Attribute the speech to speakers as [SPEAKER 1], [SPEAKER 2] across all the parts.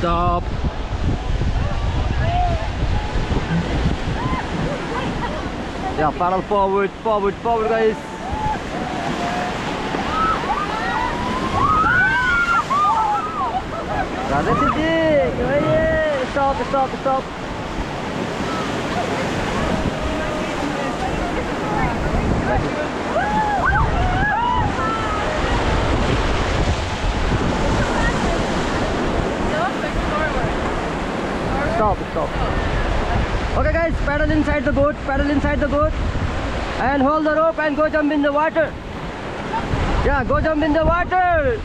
[SPEAKER 1] Stop. Yeah, paddle forward, forward, forward, guys. That's it. Stop, stop, stop. Stop, stop. Okay guys, paddle inside the boat, and hold the rope and go jump in the water. Yeah, go jump in the water.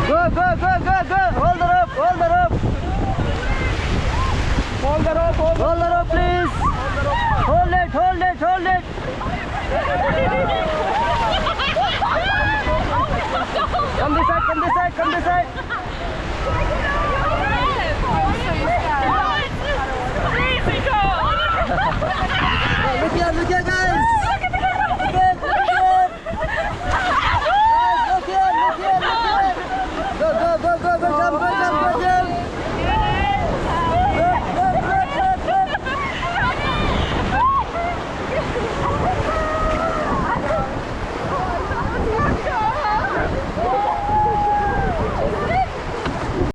[SPEAKER 1] Go, go, go, go, go. Hold the rope, hold the rope. Hold the rope, hold the rope, please. Hold it, hold it, hold it. Come this side, come this side, come this side.